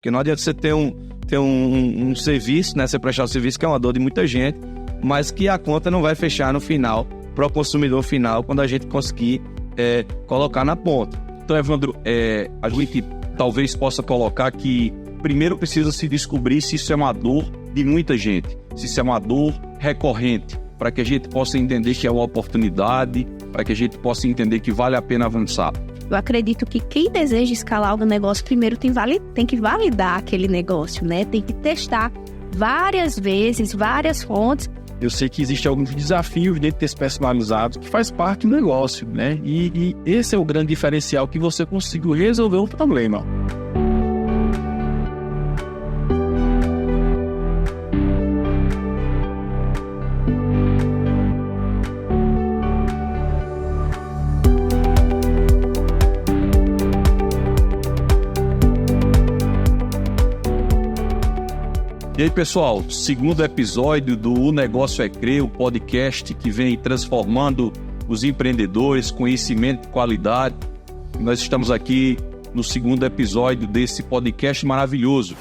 Porque não adianta você ter um serviço, né? Você prestar um serviço que é uma dor de muita gente, mas que a conta não vai fechar no final, para o consumidor final, quando a gente conseguir colocar na ponta. Então, Evandro, a gente talvez possa colocar que primeiro precisa se descobrir se isso é uma dor de muita gente, se isso é uma dor recorrente, para que a gente possa entender que é uma oportunidade, para que a gente possa entender que vale a pena avançar. Eu acredito que quem deseja escalar o negócio primeiro tem que validar aquele negócio, né? Tem que testar várias vezes, várias fontes. Eu sei que existem alguns desafios dentro desse personalizado que faz parte do negócio, né? E esse é o grande diferencial, que você conseguiu resolver um problema. E aí, pessoal, segundo episódio do O Negócio é Crer, o podcast que vem transformando os empreendedores, conhecimento e qualidade. Nós estamos aqui no segundo episódio desse podcast maravilhoso.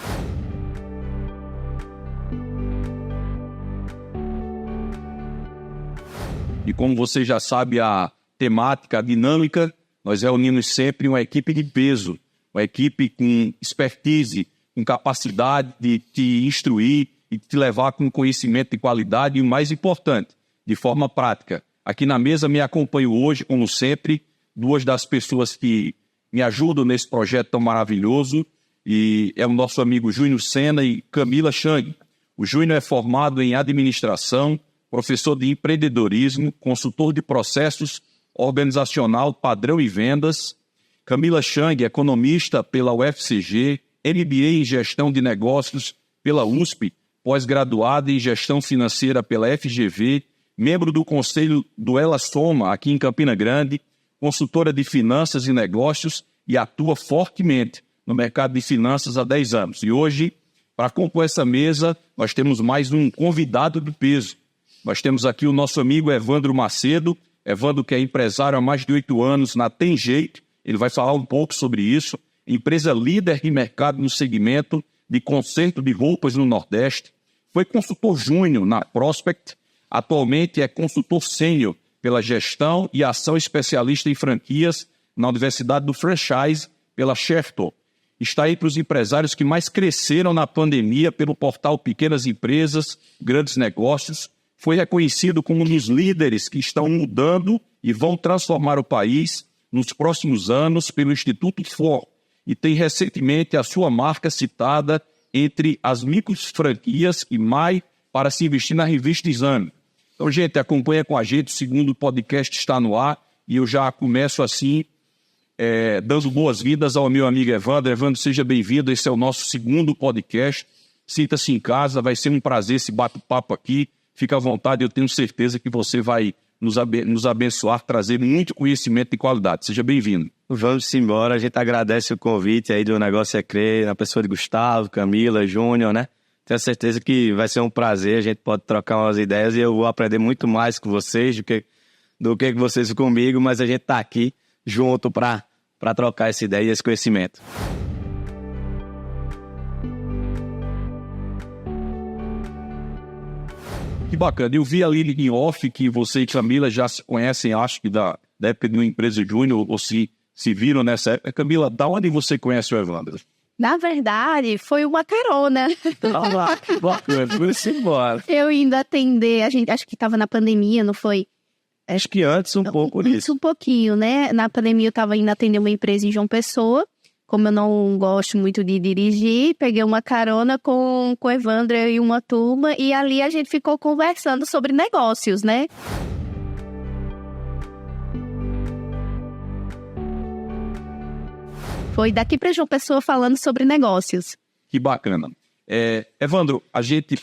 E como você já sabe, a temática, a dinâmica, nós reunimos sempre uma equipe de peso, uma equipe com expertise, com capacidade de te instruir e te levar com conhecimento de qualidade e, o mais importante, de forma prática. Aqui na mesa me acompanho hoje, como sempre, duas das pessoas que me ajudam nesse projeto tão maravilhoso, e é o nosso amigo Júnior Sena e Camila Chang. O Júnior é formado em administração, professor de empreendedorismo, consultor de processos organizacional, padrão e vendas. Camila Chang, economista pela UFCG, MBA em Gestão de Negócios pela USP, pós-graduada em Gestão Financeira pela FGV, membro do Conselho do Ela Soma, aqui em Campina Grande, consultora de finanças e negócios e atua fortemente no mercado de finanças há 10 anos. E hoje, para compor essa mesa, nós temos mais um convidado de peso. Nós temos aqui o nosso amigo Evandro Macedo. Evandro, que é empresário há mais de 8 anos na Tem Jeito, ele vai falar um pouco sobre isso. Empresa líder de mercado no segmento de conserto de roupas no Nordeste. Foi consultor júnior na Prospect. Atualmente é consultor sênior pela gestão e ação especialista em franquias na Universidade do Franchise pela Shefton. Está aí para os empresários que mais cresceram na pandemia pelo portal Pequenas Empresas, Grandes Negócios. Foi reconhecido como um dos líderes que estão mudando e vão transformar o país nos próximos anos pelo Instituto For. E tem recentemente a sua marca citada entre as micro franquias e mais para se investir na revista Exame. Então, gente, acompanha com a gente, o segundo podcast está no ar, e eu já começo assim, dando boas-vindas ao meu amigo Evandro. Evandro, seja bem-vindo, esse é o nosso segundo podcast. Sinta-se em casa, vai ser um prazer esse bate-papo aqui. Fica à vontade, eu tenho certeza que você vai nos abençoar, trazer muito conhecimento de qualidade. Seja bem-vindo. Vamos embora, a gente agradece o convite aí do Negócio é Crer, na pessoa de Gustavo, Camila, Júnior, né? Tenho certeza que vai ser um prazer, a gente pode trocar umas ideias e eu vou aprender muito mais com vocês do que vocês comigo, mas a gente tá aqui junto para trocar essa ideia e esse conhecimento. Que bacana. Eu vi ali em off que você e Camila já se conhecem, acho que da época de uma empresa júnior, ou se viram nessa época. Camila, da onde você conhece o Evandro? Na verdade, foi uma carona. Vamos embora. Eu indo atender, a gente acho que estava na pandemia, não foi? Acho que antes um pouco disso. Isso um pouquinho, né? Na pandemia eu estava indo atender uma empresa em João Pessoa. Como eu não gosto muito de dirigir, peguei uma carona com o Evandro e uma turma, e ali a gente ficou conversando sobre negócios, né? Foi daqui para João Pessoa falando sobre negócios. Que bacana. Evandro, a gente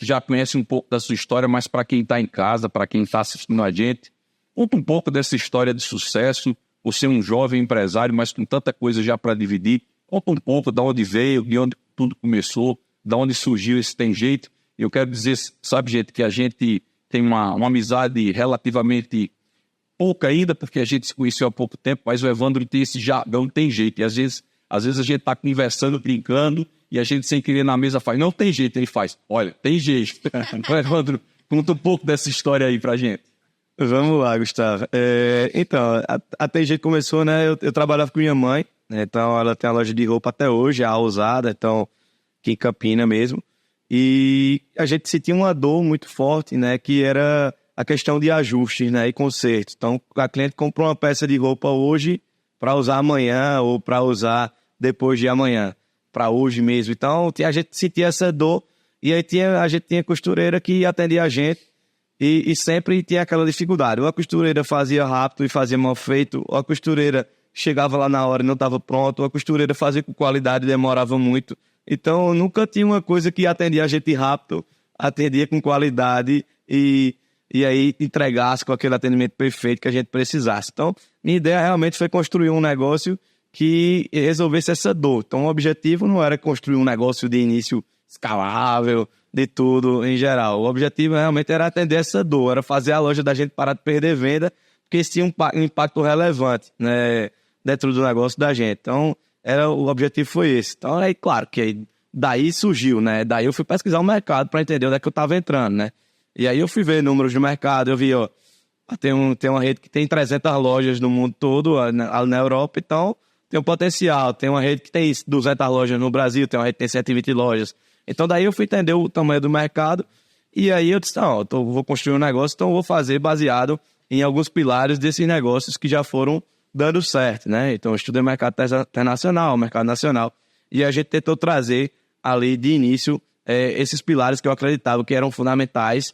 já conhece um pouco da sua história, mas para quem está em casa, para quem está assistindo a gente, conta um pouco dessa história de sucesso. Você é um jovem empresário, mas com tanta coisa já para dividir. Conta um pouco de onde veio, de onde tudo começou, de onde surgiu esse Tem Jeito. Eu quero dizer, sabe, gente, que a gente tem uma amizade relativamente pouca ainda, porque a gente se conheceu há pouco tempo, mas o Evandro tem esse jargão, Tem Jeito. E às vezes a gente está conversando, brincando, e a gente sem querer na mesa faz, não tem jeito, ele faz, olha, tem jeito. Evandro, conta um pouco dessa história aí pra gente. Vamos lá, Gustavo. Então, a Tem Jeito começou, né? Eu trabalhava com minha mãe, né? Então ela tem a loja de roupa até hoje, a Ousada, então, aqui em Campina mesmo. E a gente sentia uma dor muito forte, né? Que era a questão de ajustes, né? E consertos. Então, a cliente comprou uma peça de roupa hoje para usar amanhã ou para usar depois de amanhã, para hoje mesmo. Então, a gente sentia essa dor e aí a gente tinha costureira que atendia a gente. E sempre tinha aquela dificuldade. Ou a costureira fazia rápido e fazia mal feito, ou a costureira chegava lá na hora e não estava pronto, ou a costureira fazia com qualidade e demorava muito. Então, nunca tinha uma coisa que atendia a gente rápido, atendia com qualidade e aí entregasse com aquele atendimento perfeito que a gente precisasse. Então, minha ideia realmente foi construir um negócio que resolvesse essa dor. Então, o objetivo não era construir um negócio de início escalável, de tudo em geral. O objetivo realmente era atender essa dor, era fazer a loja da gente parar de perder venda, porque isso tinha um impacto relevante, né, dentro do negócio da gente. Então, o objetivo foi esse. Então, aí, claro, que aí, daí surgiu, né? Daí eu fui pesquisar o mercado para entender onde é que eu estava entrando, né? E aí eu fui ver números de mercado, eu vi, ó, tem uma rede que tem 300 lojas no mundo todo, na Europa, então tem um potencial. Tem uma rede que tem 200 lojas no Brasil, tem uma rede que tem 120 lojas. Então, daí eu fui entender o tamanho do mercado e aí eu disse, não, vou construir um negócio, então eu vou fazer baseado em alguns pilares desses negócios que já foram dando certo, né? Então, eu estudei mercado internacional, mercado nacional, e a gente tentou trazer ali de início esses pilares que eu acreditava que eram fundamentais,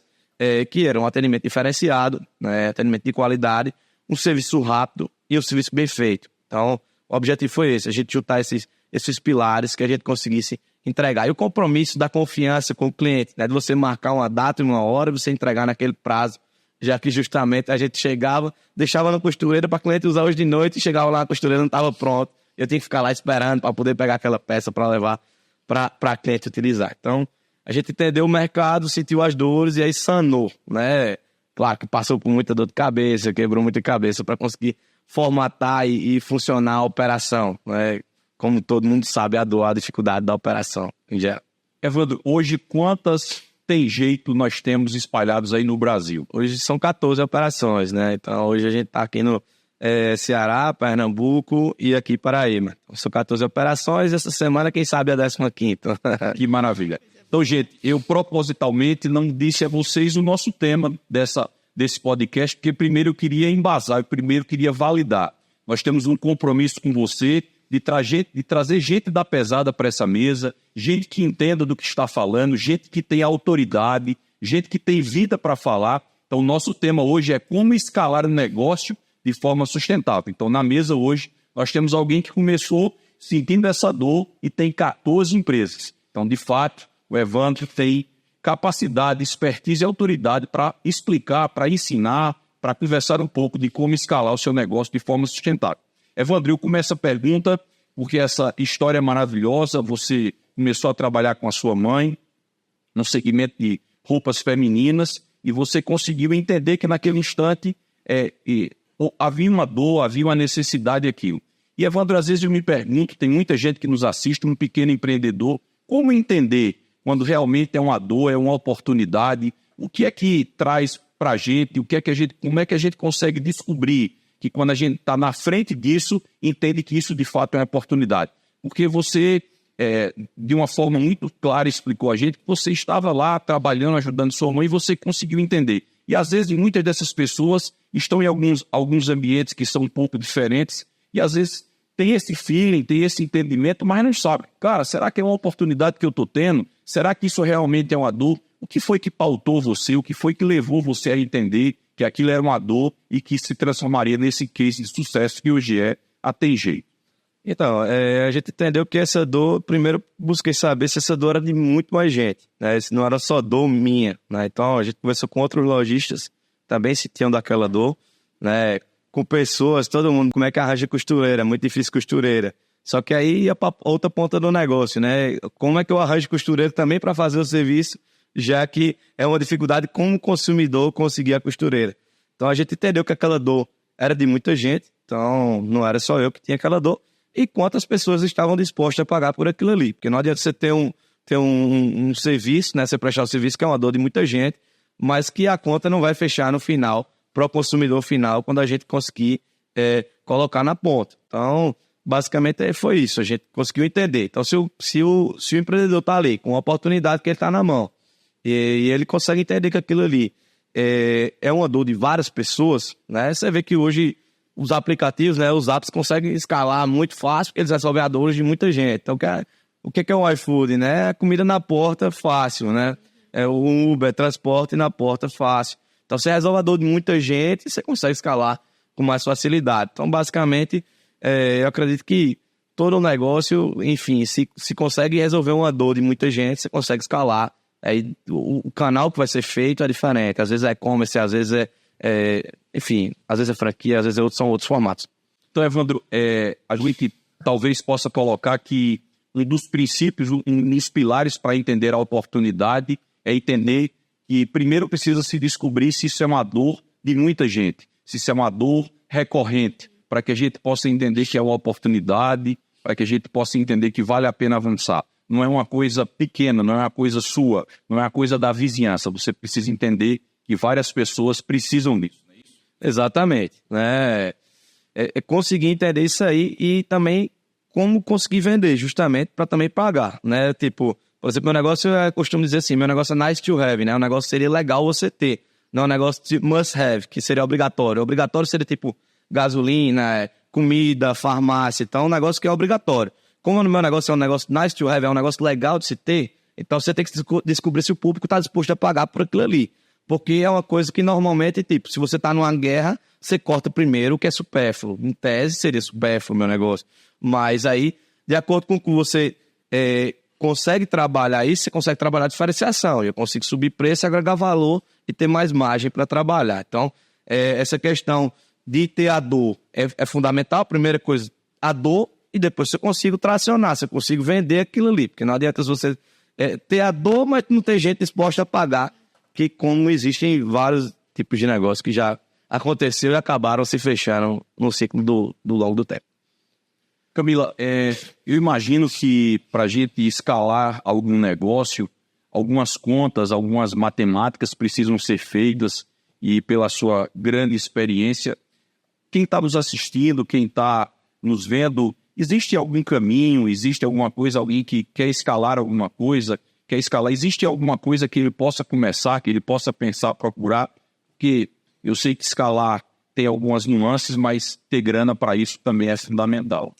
que eram um atendimento diferenciado, né? Atendimento de qualidade, um serviço rápido e um serviço bem feito. Então, o objetivo foi esse, a gente juntar esses pilares que a gente conseguisse entregar. E o compromisso da confiança com o cliente, né? De você marcar uma data e uma hora, você entregar naquele prazo, já que justamente a gente chegava, deixava na costureira para o cliente usar hoje de noite e chegava lá, a costureira não estava pronta. Eu tinha que ficar lá esperando para poder pegar aquela peça para levar para a cliente utilizar. Então, a gente entendeu o mercado, sentiu as dores e aí sanou, né? Claro que passou por muita dor de cabeça, quebrou muita cabeça para conseguir formatar e funcionar a operação, né? Como todo mundo sabe, a dificuldade da operação em geral. Evandro, hoje quantas Tem Jeito nós temos espalhados aí no Brasil? Hoje são 14 operações, né? Então hoje a gente está aqui no Ceará, Pernambuco e aqui Paraíba. São 14 operações, essa semana quem sabe a 15ª. Que maravilha. Então, gente, eu propositalmente não disse a vocês o nosso tema desse podcast, porque primeiro eu queria embasar, eu primeiro queria validar. Nós temos um compromisso com você de trazer gente da pesada para essa mesa, gente que entenda do que está falando, gente que tem autoridade, gente que tem vida para falar. Então, o nosso tema hoje é como escalar o negócio de forma sustentável. Então, na mesa hoje, nós temos alguém que começou sentindo essa dor e tem 14 empresas. Então, de fato, o Evandro tem capacidade, expertise e autoridade para explicar, para ensinar, para conversar um pouco de como escalar o seu negócio de forma sustentável. Evandro, eu começo a pergunta, porque essa história é maravilhosa, você começou a trabalhar com a sua mãe no segmento de roupas femininas e você conseguiu entender que naquele instante havia uma dor, havia uma necessidade daquilo. E, Evandro, às vezes eu me pergunto, tem muita gente que nos assiste, um pequeno empreendedor, como entender quando realmente é uma dor, é uma oportunidade, o que é que traz para a gente, como é que a gente consegue descobrir que quando a gente está na frente disso, entende que isso de fato é uma oportunidade. Porque você, de uma forma muito clara, explicou a gente que você estava lá trabalhando, ajudando sua mãe e você conseguiu entender. E às vezes muitas dessas pessoas estão em alguns ambientes que são um pouco diferentes e às vezes tem esse feeling, tem esse entendimento, mas não sabe. Cara, será que é uma oportunidade que eu estou tendo? Será que isso realmente é uma dor? O que foi que pautou você? O que foi que levou você a entender que aquilo era uma dor e que se transformaria nesse case de sucesso que hoje é a Tem Jeito? Então, a gente entendeu que essa dor, primeiro busquei saber se essa dor era de muito mais gente, né? Se não era só dor minha, né? Então, a gente conversou com outros lojistas, também sentiam daquela dor, né? Com pessoas, todo mundo, como é que arranja costureira? É muito difícil costureira. Só que aí ia para outra ponta do negócio, né? Como é que eu arranjo costureira também para fazer o serviço, já que é uma dificuldade como consumidor conseguir a costureira. Então a gente entendeu que aquela dor era de muita gente, então não era só eu que tinha aquela dor. e quantas pessoas estavam dispostas a pagar por aquilo ali. Porque não adianta você ter um serviço, né? Você prestar um serviço que é uma dor de muita gente, mas que a conta não vai fechar no final, para o consumidor final, quando a gente conseguir colocar na ponta. Então, basicamente foi isso, a gente conseguiu entender. Então, se o empreendedor está ali com uma oportunidade que ele está na mão, e ele consegue entender que aquilo ali é uma dor de várias pessoas, né? Você vê que hoje os aplicativos, né, os apps conseguem escalar muito fácil, porque eles resolvem a dor de muita gente. Então, o que é o iFood, né? É comida na porta fácil, né? É o Uber, transporte na porta fácil. Então, você resolve a dor de muita gente e você consegue escalar com mais facilidade. Então, basicamente, eu acredito que todo negócio, enfim, se consegue resolver uma dor de muita gente, você consegue escalar. Aí, o canal que vai ser feito é diferente. Às vezes é e-commerce, às vezes enfim, às vezes é franquia, às vezes são outros formatos. Então, Evandro, a gente talvez possa colocar que um dos princípios, um dos pilares para entender a oportunidade é entender que primeiro precisa se descobrir se isso é uma dor de muita gente, se isso é uma dor recorrente, para que a gente possa entender que é uma oportunidade, para que a gente possa entender que vale a pena avançar. Não é uma coisa pequena, não é uma coisa sua, não é uma coisa da vizinhança. Você precisa entender que várias pessoas precisam disso. Não é isso? Exatamente. Né? É conseguir entender isso aí e também como conseguir vender, justamente para também pagar. Né? Tipo, por exemplo, meu negócio, eu costumo dizer assim, meu negócio é nice to have, né? Um negócio seria legal você ter. Não é um negócio de must have, que seria obrigatório. Obrigatório seria tipo gasolina, comida, farmácia. Então, é um negócio que é obrigatório. Como no meu negócio é um negócio nice to have, é um negócio legal de se ter, então você tem que descobrir se o público está disposto a pagar por aquilo ali. Porque é uma coisa que normalmente, tipo, se você está numa guerra, você corta primeiro o que é supérfluo. Em tese seria supérfluo o meu negócio. Mas aí, de acordo com o que você consegue trabalhar isso, você consegue trabalhar a diferenciação. Eu consigo subir preço, agregar valor e ter mais margem para trabalhar. Então, essa questão de ter a dor é fundamental. Primeira coisa, a dor, e depois você consigo tracionar, você consigo vender aquilo ali. Porque não adianta você ter a dor, mas não ter gente disposta a pagar, que como existem vários tipos de negócios que já aconteceu e acabaram se fecharam no ciclo do longo do tempo. Camila, eu imagino que para a gente escalar algum negócio, algumas contas, algumas matemáticas precisam ser feitas e pela sua grande experiência, quem está nos assistindo, quem está nos vendo, existe algum caminho, existe alguma coisa, alguém que quer escalar alguma coisa, existe alguma coisa que ele possa começar, que ele possa pensar, procurar? Porque eu sei que escalar tem algumas nuances, mas ter grana para isso também é fundamental.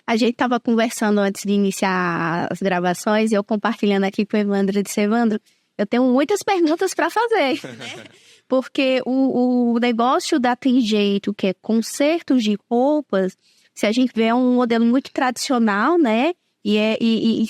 A gente estava conversando antes de iniciar as gravações e eu compartilhando aqui com o Evandro, eu disse, Evandro, eu tenho muitas perguntas para fazer, né? Porque o negócio da Tem Jeito, que é consertos de roupas, se a gente vê é um modelo muito tradicional, né? E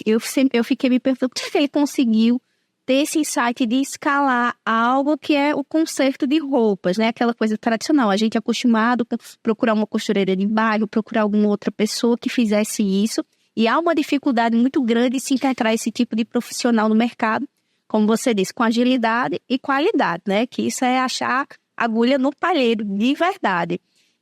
eu fiquei me perguntando por que ele conseguiu ter esse insight de escalar algo que é o conserto de roupas, né? Aquela coisa tradicional. A gente é acostumado a procurar uma costureira de bairro, procurar alguma outra pessoa que fizesse isso. E há uma dificuldade muito grande de se encontrar esse tipo de profissional no mercado, como você disse, com agilidade e qualidade, né? Que isso é achar agulha no palheiro, de verdade.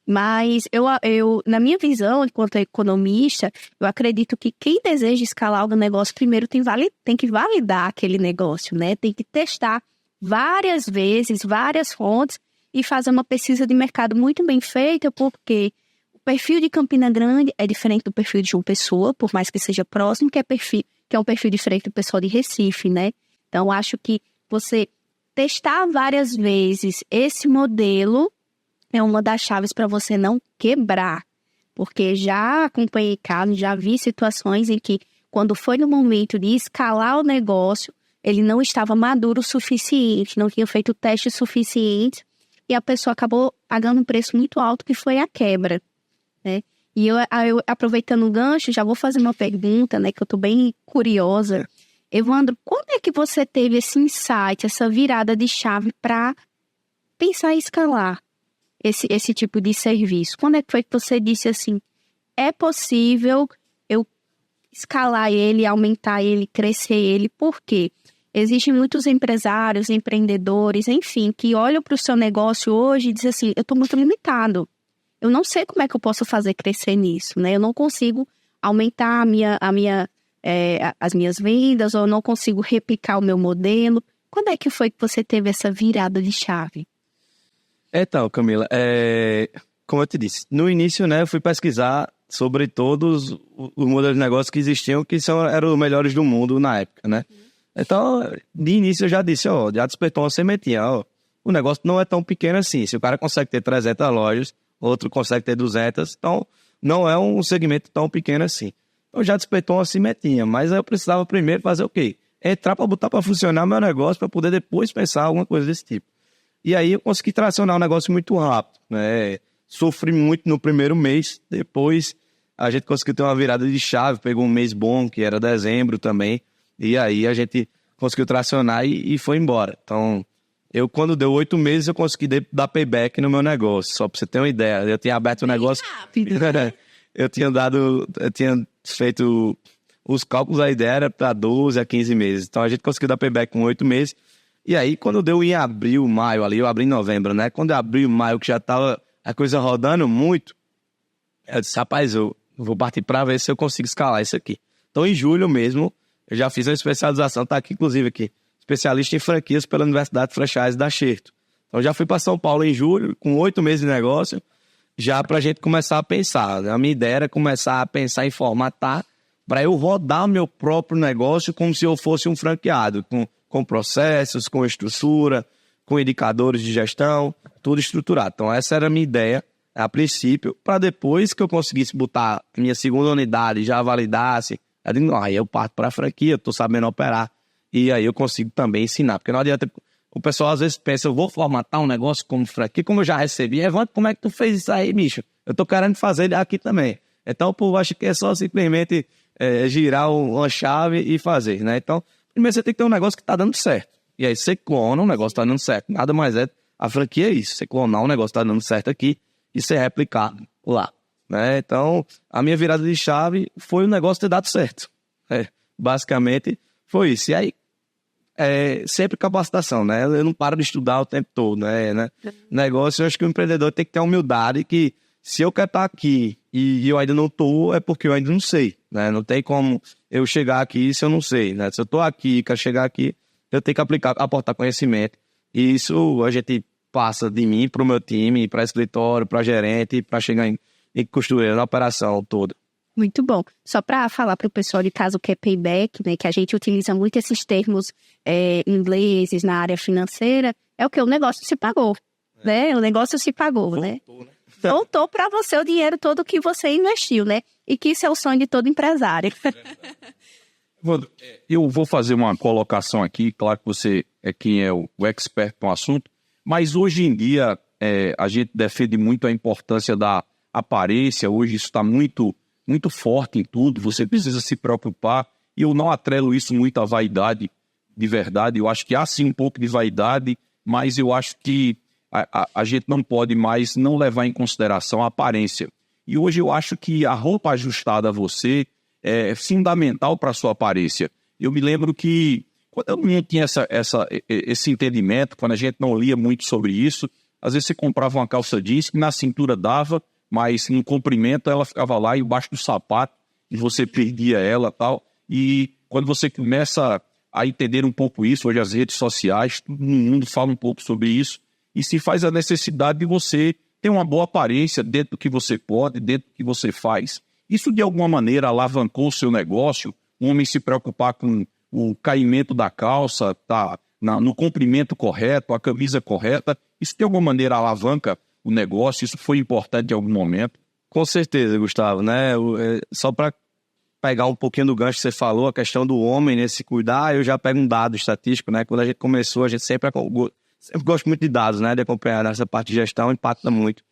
Mas eu, na minha visão, enquanto economista, eu acredito que quem deseja escalar algum negócio, primeiro tem que validar aquele negócio, né? Tem que testar várias vezes, várias fontes e fazer uma pesquisa de mercado muito bem feita, porque o perfil de Campina Grande é diferente do perfil de João Pessoa, por mais que seja próximo, que é um perfil diferente do pessoal de Recife, né? Então, acho que você testar várias vezes esse modelo é uma das chaves para você não quebrar, porque já acompanhei casos, já vi situações em que, quando foi no momento de escalar o negócio, ele não estava maduro o suficiente, não tinha feito o teste suficiente, e a pessoa acabou pagando um preço muito alto, que foi a quebra, né? E eu aproveitando o gancho, já vou fazer uma pergunta, né, que eu estou bem curiosa. Evandro, quando é que você teve esse insight, essa virada de chave para pensar em escalar esse tipo de serviço? Quando é que foi que você disse assim, é possível eu escalar ele, aumentar ele, crescer ele? Por quê? Existem muitos empresários, empreendedores, enfim, que olham para o seu negócio hoje e dizem assim, eu estou muito limitado. eu não sei como é que eu posso fazer crescer nisso, né? Eu não consigo aumentar as minhas vendas, ou eu não consigo replicar o meu modelo. Quando é que foi que você teve essa virada de chave? Então, Camila, como eu te disse, no início, né, eu fui pesquisar sobre todos os modelos de negócio que existiam, que eram os melhores do mundo na época, né? Então, de início eu já disse, já despertou uma sementinha, o negócio não é tão pequeno assim. Se o cara consegue ter 300 lojas, outro consegue ter 200, então não é um segmento tão pequeno assim. Então já despertou uma sementinha, mas eu precisava primeiro fazer o quê? Entrar para botar para funcionar meu negócio, para poder depois pensar alguma coisa desse tipo. E aí eu consegui tracionar o negócio muito rápido, né? Sofri muito no primeiro mês, depois a gente conseguiu ter uma virada de chave, pegou um mês bom, que era dezembro também, e aí a gente conseguiu tracionar e foi embora. Então, quando deu 8 meses, eu consegui dar payback no meu negócio, só para você ter uma ideia. Eu tinha aberto o negócio... Rápido. eu tinha feito os cálculos, a ideia era para 12 a 15 meses. Então, a gente conseguiu dar payback com 8 meses. E aí, quando deu em abril, maio ali, eu abri em novembro, né? Quando eu abri em maio, que já tava a coisa rodando muito, eu disse, rapaz, eu vou partir para ver se eu consigo escalar isso aqui. Então, em julho mesmo, eu já fiz uma especialização, tá aqui, inclusive, aqui, especialista em franquias pela Universidade Franchise da Xerto. Então, já fui para São Paulo em julho, com 8 meses de negócio, já para a gente começar a pensar. A minha ideia era começar a pensar em formatar para eu rodar meu próprio negócio como se eu fosse um franqueado, com processos, com estrutura, com indicadores de gestão, tudo estruturado. Então, essa era a minha ideia, a princípio, para depois que eu conseguisse botar minha segunda unidade, já validasse, aí eu parto para a franquia, estou sabendo operar, e aí eu consigo também ensinar. Porque não adianta, o pessoal às vezes pensa, eu vou formatar um negócio como franquia, como eu já recebi, Evandro, como é que tu fez isso aí, bicho? Eu estou querendo fazer aqui também. Então, o povo acha que é só simplesmente girar uma chave e fazer, né? Então, primeiro você tem que ter um negócio que está dando certo. E aí você clona um negócio que está dando certo. Nada mais é, a franquia é isso. Você clonar um negócio que está dando certo aqui e você replicar lá, né? Então, a minha virada de chave foi o negócio ter dado certo. Basicamente, foi isso. E aí, sempre capacitação, né? Eu não paro de estudar o tempo todo, né? Negócio, eu acho que o empreendedor tem que ter a humildade que se eu quero estar aqui e eu ainda não estou, é porque eu ainda não sei, né? Não tem como eu chegar aqui se eu não sei, né? Se eu estou aqui, quero chegar aqui, eu tenho que aportar conhecimento. E isso a gente passa de mim para o meu time, para escritório, para gerente, para chegar em costureira, na operação toda. Muito bom. Só para falar para o pessoal de casa o que é payback, né, que a gente utiliza muito esses termos ingleses na área financeira, é o que o negócio se pagou, né? O negócio se pagou, voltou, né? Voltou para você o dinheiro todo que você investiu, né? E que isso é o sonho de todo empresário. Eu vou fazer uma colocação aqui, claro que você é quem é o expert no assunto, mas hoje em dia a gente defende muito a importância da aparência, hoje isso está muito forte em tudo, você precisa se preocupar, e eu não atrelo isso muito à vaidade de verdade, eu acho que há sim um pouco de vaidade, mas eu acho que a gente não pode mais não levar em consideração a aparência. E hoje eu acho que a roupa ajustada a você é fundamental para a sua aparência. Eu me lembro que, quando eu não tinha esse entendimento, quando a gente não lia muito sobre isso, às vezes você comprava uma calça jeans que na cintura dava, mas no comprimento ela ficava lá embaixo do sapato e você perdia ela e tal. E quando você começa a entender um pouco isso, hoje as redes sociais, todo mundo fala um pouco sobre isso, e se faz a necessidade de você ter uma boa aparência dentro do que você pode, dentro do que você faz. Isso, de alguma maneira, alavancou o seu negócio, o homem se preocupar com o caimento da calça, tá, no comprimento correto, a camisa correta. Isso, de alguma maneira, alavanca o negócio? Isso foi importante em algum momento? Com certeza, Gustavo, né? Só para pegar um pouquinho do gancho que você falou, a questão do homem, né, se cuidar, eu já pego um dado estatístico, né? Quando a gente começou, a gente sempre gosto muito de dados, né? De acompanhar nessa parte de gestão, impacta muito.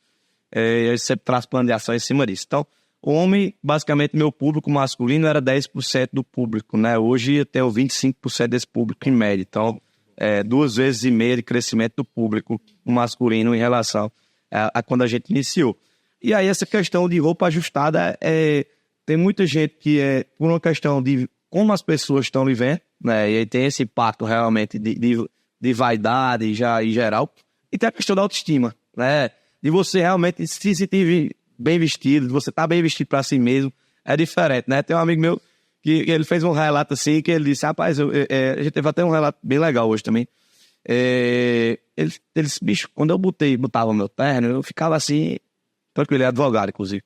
A gente sempre traz plano de ação em cima disso. Então, o homem, basicamente, meu público masculino era 10% do público, né? Hoje eu tenho 25% desse público em média. Então, 2,5 vezes de crescimento do público masculino em relação a quando a gente iniciou. E aí essa questão de roupa ajustada, tem muita gente que por uma questão de como as pessoas estão vivendo, né? E aí tem esse impacto realmente de vaidade já em geral. E tem a questão da autoestima, né? de você realmente se sentir bem vestido, de você estar bem vestido para si mesmo, é diferente, né? Tem um amigo meu que ele fez um relato assim, que ele disse, rapaz, a gente teve até um relato bem legal hoje também. Ele disse, bicho, quando eu botava meu terno, eu ficava assim, tranquilo, ele é advogado, inclusive.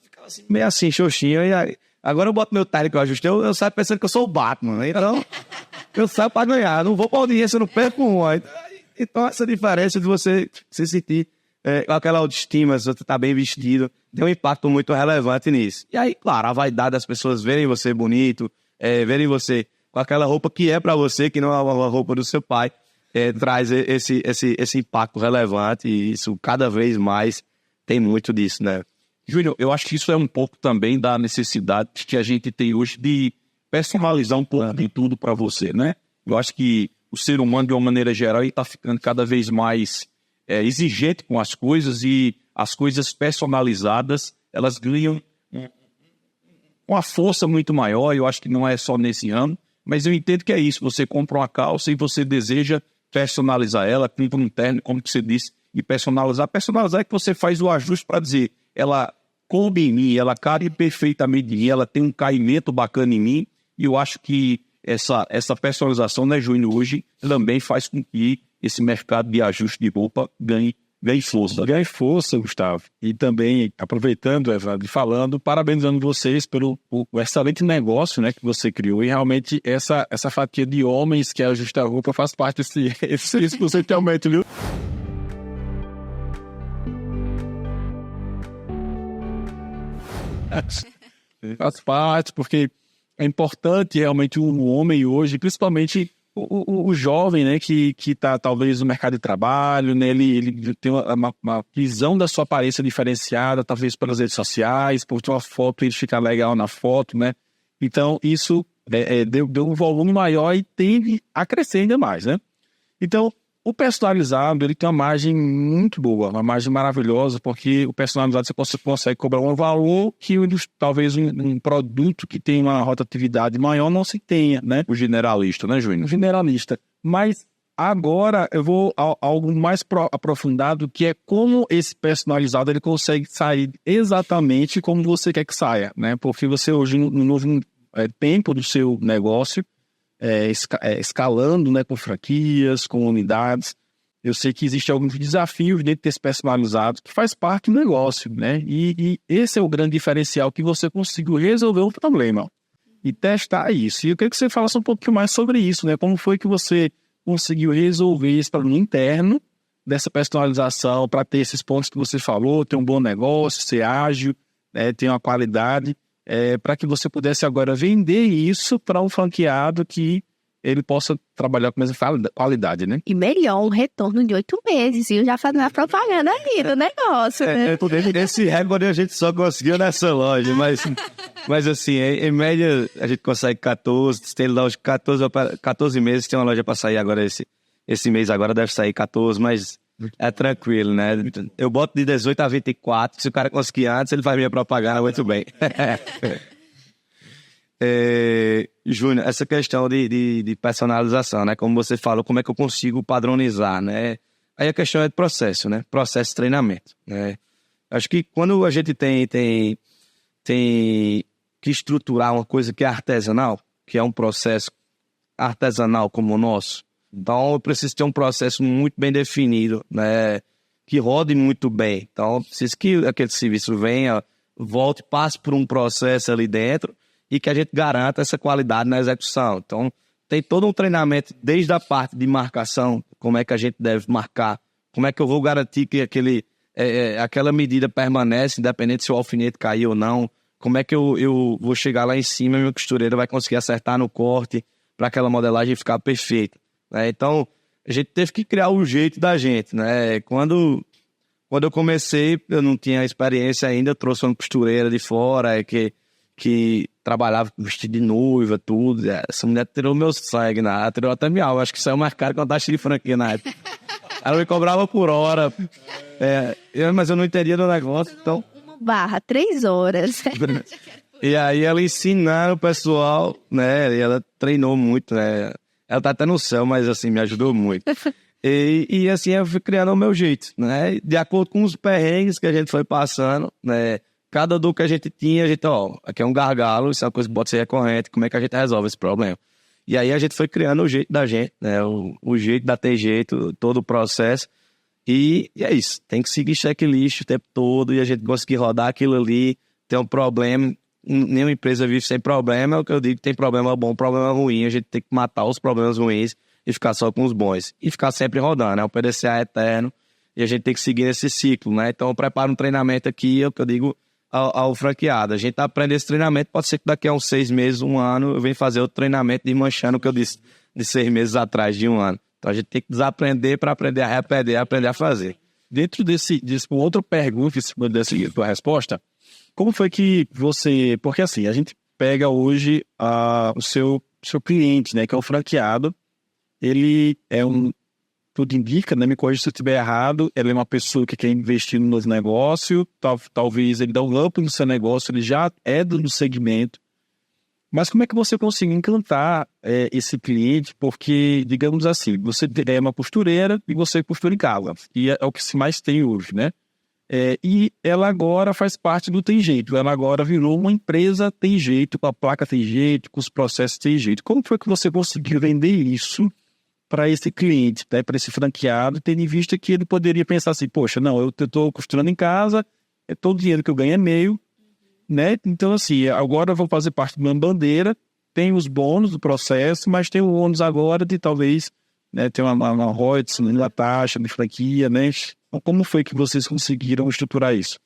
Ficava assim, meio assim, xoxinho, e aí, agora eu boto meu terno que eu ajustei, eu saio pensando que eu sou o Batman, então eu saio para ganhar, não vou para audiência, eu não perco um. Então essa diferença de você se sentir com aquela autoestima, se você tá bem vestido, tem um impacto muito relevante nisso. E aí, claro, a vaidade das pessoas verem você bonito, verem você com aquela roupa que é para você, que não é uma roupa do seu pai, traz esse impacto relevante, e isso cada vez mais tem muito disso, né? Júnior, eu acho que isso é um pouco também da necessidade que a gente tem hoje de personalizar um pouco de tudo para você, né? Eu acho que o ser humano, de uma maneira geral, está ficando cada vez mais exigente com as coisas, e as coisas personalizadas, elas ganham uma força muito maior. Eu acho que não é só nesse ano, mas eu entendo que é isso. Você compra uma calça e você deseja personalizar ela, compra um terno, como você disse, e personalizar. Personalizar é que você faz o ajuste para dizer, ela coube em mim, ela cabe perfeitamente em mim, ela tem um caimento bacana em mim, e eu acho que essa personalização, né, Júnior, hoje também faz com que esse mercado de ajuste de roupa ganhe força. Ganhe força, Gustavo. E também, aproveitando, Evandro, falando, parabenizando vocês pelo o excelente negócio, né, que você criou. E realmente essa fatia de homens que ajusta a roupa faz parte desse 6% de aumento, viu? Faz parte, porque é importante realmente o homem hoje, principalmente o jovem, né, que está talvez no mercado de trabalho, né, ele tem uma visão da sua aparência diferenciada, talvez pelas redes sociais, por ter uma foto e ele ficar legal na foto, né? Então isso deu um volume maior e tende a crescer ainda mais, né? Então o personalizado, ele tem uma margem muito boa, uma margem maravilhosa, porque o personalizado você consegue cobrar um valor que talvez um produto que tem uma rotatividade maior não se tenha, né? O generalista, né, Júnior? O generalista. Mas agora eu vou a algo mais aprofundado, que é como esse personalizado ele consegue sair exatamente como você quer que saia, né? Porque você hoje, no novo tempo do seu negócio, escalando, né, com franquias, com unidades. Eu sei que existem alguns desafios dentro desse personalizado que faz parte do negócio, né? E esse é o grande diferencial, que você conseguiu resolver o problema e testar isso. E eu queria que você falasse um pouquinho mais sobre isso, né? Como foi que você conseguiu resolver esse problema interno dessa personalização para ter esses pontos que você falou, ter um bom negócio, ser ágil, ter uma qualidade, para que você pudesse agora vender isso para um franqueado que ele possa trabalhar com a mesma qualidade, né? E melhor, um retorno de 8 meses, viu? Já fazendo a propaganda aí do negócio, né? Esse recorde a gente só conseguiu nessa loja, mas assim, em média a gente consegue 14, tem loja 14 meses, tem uma loja para sair agora, esse mês agora deve sair 14, mas é tranquilo, né? Eu boto de 18 a 24, se o cara conseguir antes, ele faz minha propaganda muito bem. Júnior, essa questão de personalização, né? Como você falou, como é que eu consigo padronizar, né? Aí a questão é de processo, né? Processo de treinamento, né? Acho que quando a gente tem que estruturar uma coisa que é artesanal, que é um processo artesanal como o nosso, então eu preciso ter um processo muito bem definido, né? Que rode muito bem. Então eu preciso que aquele serviço venha, volte, passe por um processo ali dentro e que a gente garanta essa qualidade na execução. Então tem todo um treinamento desde a parte de marcação, como é que a gente deve marcar, como é que eu vou garantir que aquela medida permanece, independente se o alfinete cair ou não, como é que eu vou chegar lá em cima e minha costureira vai conseguir acertar no corte para aquela modelagem ficar perfeita. Então, a gente teve que criar o jeito da gente, né? Quando eu comecei, eu não tinha experiência ainda, trouxe uma costureira de fora que trabalhava com vestido de noiva, tudo. Essa mulher tirou meu sangue, né? Tirou até minha alma, acho que saiu mais caro que uma taxa de franquia na época. Ela me cobrava por hora, mas eu não entendia do negócio, então... 3 horas. E aí ela ensinando o pessoal, né? E ela treinou muito, né? Ela tá até no céu, mas assim, me ajudou muito. E assim eu fui criando o meu jeito, né? De acordo com os perrengues que a gente foi passando, né? Cada dor que a gente tinha, a gente, aqui é um gargalo, isso é uma coisa que pode ser recorrente, como é que a gente resolve esse problema? E aí a gente foi criando o jeito da gente, né? O jeito da ter jeito, todo o processo. E é isso, tem que seguir checklist o tempo todo e a gente conseguir rodar aquilo ali, tem um problema, nenhuma empresa vive sem problema, é o que eu digo, tem problema bom, problema ruim, a gente tem que matar os problemas ruins e ficar só com os bons. E ficar sempre rodando, né? O PDCA é eterno e a gente tem que seguir nesse ciclo, né? Então eu preparo um treinamento aqui, é o que eu digo ao franqueado. A gente tá aprendendo esse treinamento, pode ser que daqui a uns 6 meses, 1 ano, eu venha fazer outro treinamento de manchando o que eu disse de 6 meses atrás, de 1 ano. Então a gente tem que desaprender para aprender a reaprender, aprender a fazer. Dentro desse outra pergunta, dessa tua resposta, como foi que você... Porque assim, a gente pega hoje o seu cliente, né, que é o franqueado, ele é tudo indica, né, me corrija se eu estiver errado, ele é uma pessoa que quer investir no negócio, talvez ele dá um up no seu negócio, ele já é do segmento. Mas como é que você consegue encantar esse cliente? Porque, digamos assim, você é uma costureira e você costura em casa. E é o que se mais tem hoje, né? E ela agora faz parte do Tem Jeito. Ela agora virou uma empresa Tem Jeito, com a placa Tem Jeito, com os processos Tem Jeito. Como foi que você conseguiu vender isso para esse cliente, né? Para esse franqueado, tendo em vista que ele poderia pensar assim, poxa, não, eu estou costurando em casa, todo o dinheiro que eu ganho é meu, né? Então, assim, agora eu vou fazer parte de uma bandeira, tem os bônus do processo, mas tem o ônus agora de talvez, né, ter uma royalties, uma taxa de franquia, né? Então, como foi que vocês conseguiram estruturar isso?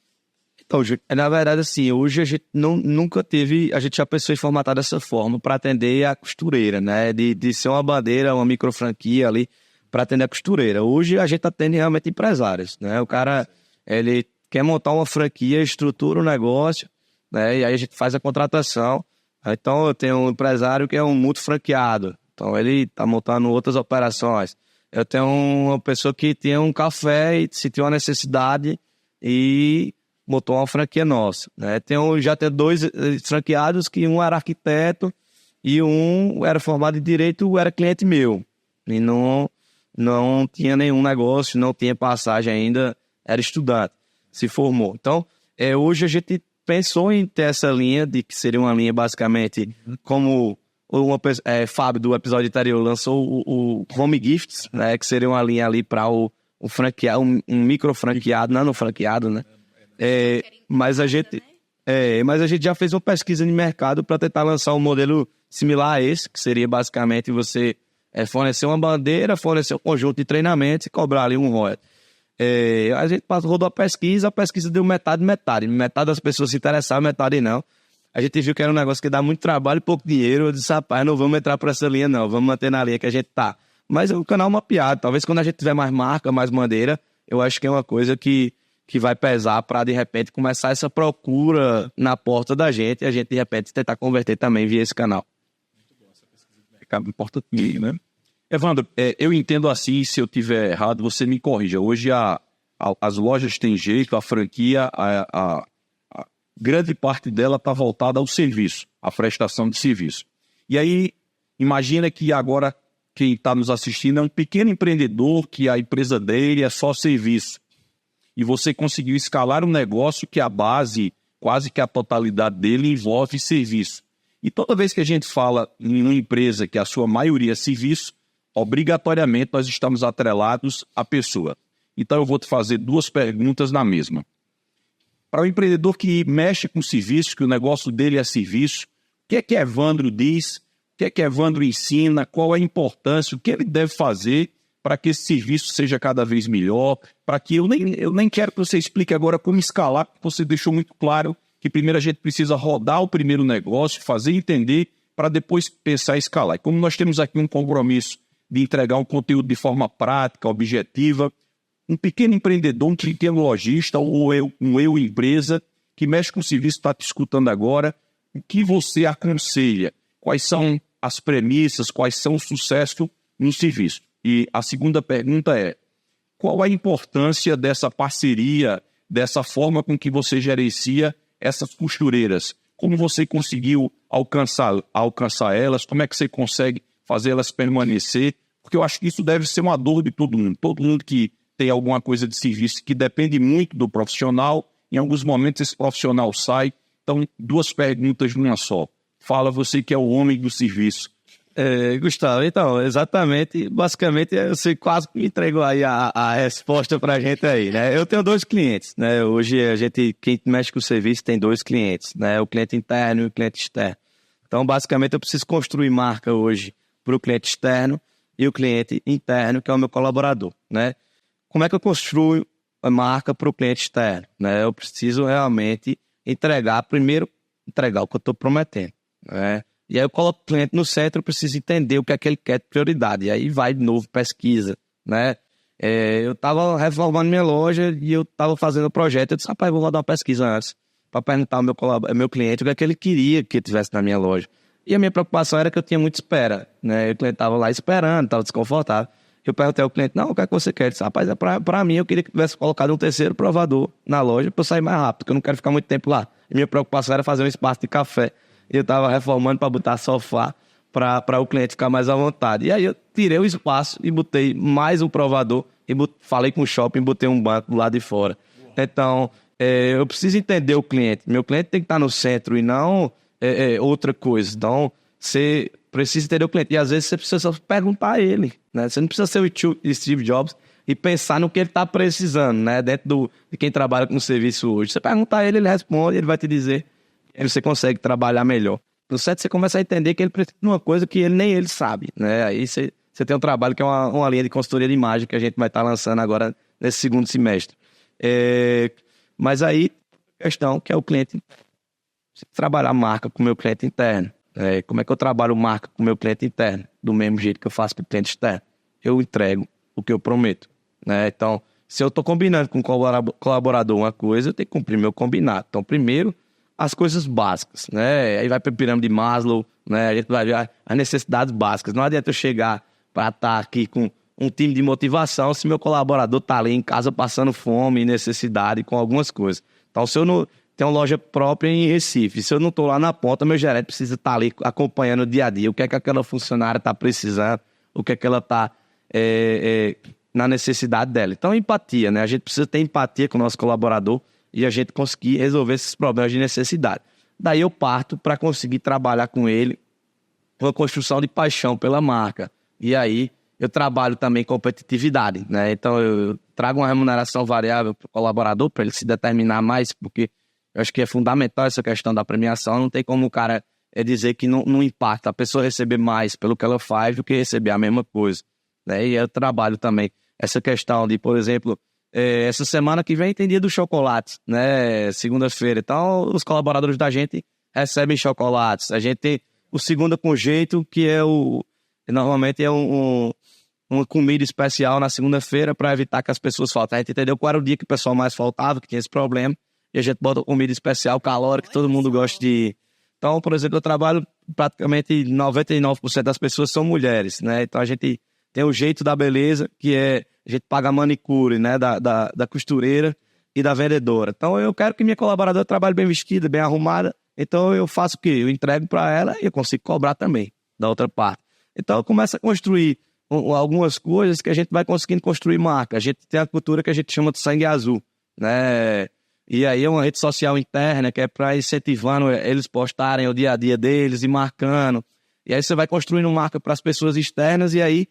Então, na verdade, assim, hoje a gente nunca teve, a gente já pensou em formatar dessa forma para atender a costureira, né? De ser uma bandeira, uma micro franquia ali para atender a costureira. Hoje a gente atende realmente empresários, né? O cara, ele quer montar uma franquia, estrutura o negócio, né? E aí a gente faz a contratação. Então eu tenho um empresário que é um multifranqueado, então ele está montando outras operações. Eu tenho uma pessoa que tinha um café e sentiu uma necessidade e montou uma franquia nossa, né? Já tem 2 franqueados, que um era arquiteto e um era formado em direito, era cliente meu. E não tinha nenhum negócio, não tinha passagem ainda, era estudante, se formou. Então, hoje a gente pensou em ter essa linha, de que seria uma linha basicamente como Fábio do episódio anterior lançou o Home Gifts, né, que seria uma linha ali para o franqueado, um micro franqueado, não franqueado, né? Mas a gente já fez uma pesquisa de mercado para tentar lançar um modelo similar a esse, que seria basicamente você fornecer uma bandeira, fornecer um conjunto de treinamentos e cobrar ali um royalty. A gente rodou a pesquisa deu metade. Metade das pessoas se interessaram, metade não. A gente viu que era um negócio que dá muito trabalho e pouco dinheiro. Eu disse, rapaz, não vamos entrar por essa linha não, vamos manter na linha que a gente tá. Mas o canal é mapeado, talvez quando a gente tiver mais marca, mais bandeira, eu acho que é uma coisa que vai pesar para, de repente, começar essa procura na porta da gente e a gente, de repente, tentar converter também via esse canal. Muito bom, essa pesquisa de mercado importa também, né? Evandro, eu entendo assim, se eu tiver errado, você me corrija. Hoje as lojas Tem Jeito, a franquia, a grande parte dela está voltada ao serviço, à prestação de serviço. E aí, imagina que agora quem está nos assistindo é um pequeno empreendedor que a empresa dele é só serviço. E você conseguiu escalar um negócio que a base, quase que a totalidade dele, envolve serviço. E toda vez que a gente fala em uma empresa que a sua maioria é serviço, obrigatoriamente nós estamos atrelados à pessoa. Então eu vou te fazer 2 perguntas na mesma. Para o empreendedor que mexe com serviço, que o negócio dele é serviço, o que Evandro diz, o que Evandro ensina, qual é a importância, o que ele deve fazer para que esse serviço seja cada vez melhor, para que eu nem quero que você explique agora como escalar, porque você deixou muito claro que primeiro a gente precisa rodar o primeiro negócio, fazer entender, para depois pensar em escalar. E como nós temos aqui um compromisso de entregar um conteúdo de forma prática, objetiva, um pequeno empreendedor, um pequeno lojista, ou um empresa que mexe com serviço, está te escutando agora, o que você aconselha? Quais são as premissas, quais são o sucesso no serviço? E a segunda pergunta é, qual a importância dessa parceria, dessa forma com que você gerencia essas costureiras? Como você conseguiu alcançar elas? Como é que você consegue fazer elas permanecer? porque eu acho que isso deve ser uma dor de todo mundo. Todo mundo que tem alguma coisa de serviço que depende muito do profissional, em alguns momentos esse profissional sai. Então, 2 perguntas numa só. Fala você que é o homem do serviço. Gustavo, então, exatamente, basicamente, você quase me entregou aí a resposta pra gente aí, né? Eu tenho 2 clientes, né? Hoje, quem mexe com o serviço tem 2 clientes, né? O cliente interno e o cliente externo. Então, basicamente, eu preciso construir marca hoje para o cliente externo e o cliente interno, que é o meu colaborador, né? Como é que eu construo a marca para o cliente externo, né? Eu preciso realmente entregar o que eu estou prometendo, né? E aí eu coloco o cliente no centro, eu preciso entender o que é que ele quer de prioridade. E aí vai de novo pesquisa, né? Eu estava reformando minha loja e eu estava fazendo o projeto. Eu disse, rapaz, vou rodar uma pesquisa antes para perguntar ao meu cliente o que é que ele queria que tivesse na minha loja. E a minha preocupação era que eu tinha muita espera, né? O cliente estava lá esperando, estava desconfortável. Eu perguntei ao cliente, não, o que é que você quer? Ele disse, rapaz, para mim eu queria que tivesse colocado um terceiro provador na loja para eu sair mais rápido, porque eu não quero ficar muito tempo lá. E minha preocupação era fazer um espaço de café. Eu estava reformando para botar sofá para o cliente ficar mais à vontade. E aí eu tirei o espaço e botei mais um provador e falei com o shopping e botei um banco do lado de fora. Então, eu preciso entender o cliente. Meu cliente tem que estar no centro e não outra coisa. Então, você precisa entender o cliente. E às vezes você precisa só perguntar a ele, né? Você não precisa ser o Steve Jobs e pensar no que ele está precisando, né? Dentro de quem trabalha com serviço hoje. Você perguntar a ele, ele responde, ele vai te dizer. Aí você consegue trabalhar melhor. No certo, você começa a entender que ele precisa de uma coisa que nem ele sabe, né? Aí você tem um trabalho que é uma linha de consultoria de imagem que a gente vai estar lançando agora nesse segundo semestre. Mas aí, a questão que é o cliente. Você trabalhar marca com o meu cliente interno. Como é que eu trabalho marca com o meu cliente interno? Do mesmo jeito que eu faço com o cliente externo. Eu entrego o que eu prometo, né? Então, se eu estou combinando com um colaborador uma coisa, eu tenho que cumprir meu combinado. Então, primeiro, as coisas básicas, né? Aí vai para a pirâmide de Maslow, né? A gente vai ver as necessidades básicas. Não adianta eu chegar para estar aqui com um time de motivação se meu colaborador está ali em casa passando fome e necessidade com algumas coisas. Então, se eu não tenho uma loja própria em Recife, se eu não estou lá na ponta, meu gerente precisa estar ali acompanhando o dia a dia, o que é que aquela funcionária está precisando, o que é que ela está na necessidade dela. Então, empatia, né? A gente precisa ter empatia com o nosso colaborador e a gente conseguir resolver esses problemas de necessidade. Daí eu parto para conseguir trabalhar com ele uma construção de paixão pela marca. E aí eu trabalho também competitividade, né? Então eu trago uma remuneração variável para o colaborador, para ele se determinar mais, porque eu acho que é fundamental essa questão da premiação. Não tem como o cara dizer que não impacta a pessoa receber mais pelo que ela faz do que receber a mesma coisa, né? E eu trabalho também essa questão de, por exemplo, essa semana que vem tem dia dos chocolates, né? Segunda-feira. Então, os colaboradores da gente recebem chocolates. A gente tem o Segunda com Jeito, que normalmente é uma comida especial na segunda-feira para evitar que as pessoas faltem. A gente entendeu qual era o dia que o pessoal mais faltava, que tinha esse problema, e a gente bota comida especial, calórica, que todo mundo gosta de ir. Então, por exemplo, eu trabalho praticamente 99% das pessoas são mulheres, né? Então, a gente tem o jeito da beleza, que a gente paga a manicure, né, da costureira e da vendedora. Então, eu quero que minha colaboradora trabalhe bem vestida, bem arrumada. Então, eu faço o quê? Eu entrego para ela e eu consigo cobrar também da outra parte. Então, eu começo a construir algumas coisas que a gente vai conseguindo construir marca. A gente tem a cultura que a gente chama de sangue azul, né? E aí é uma rede social interna que é para incentivando eles postarem o dia a dia deles e marcando. E aí você vai construindo marca para as pessoas externas e aí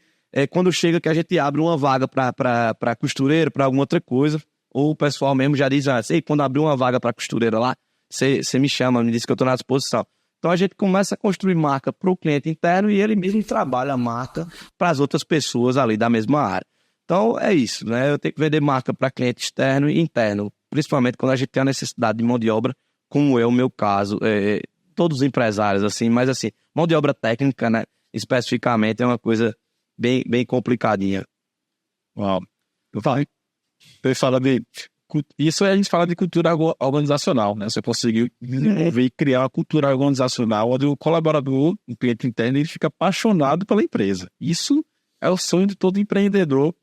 quando chega que a gente abre uma vaga para costureira, para alguma outra coisa, ou o pessoal mesmo já diz, quando abrir uma vaga para costureira lá, você me chama, me diz que eu estou na disposição. Então a gente começa a construir marca para o cliente interno e ele mesmo trabalha a marca para as outras pessoas ali da mesma área. Então é isso, né? Eu tenho que vender marca para cliente externo e interno, principalmente quando a gente tem a necessidade de mão de obra, como é o meu caso, todos os empresários, assim, mas assim, mão de obra técnica, né, especificamente, é uma coisa bem complicadinha. Uau. Eu falo isso a gente fala de cultura organizacional, né? Você conseguiu desenvolver e criar uma cultura organizacional onde o colaborador, o cliente interno, ele fica apaixonado pela empresa. Isso é o sonho de todo empreendedor.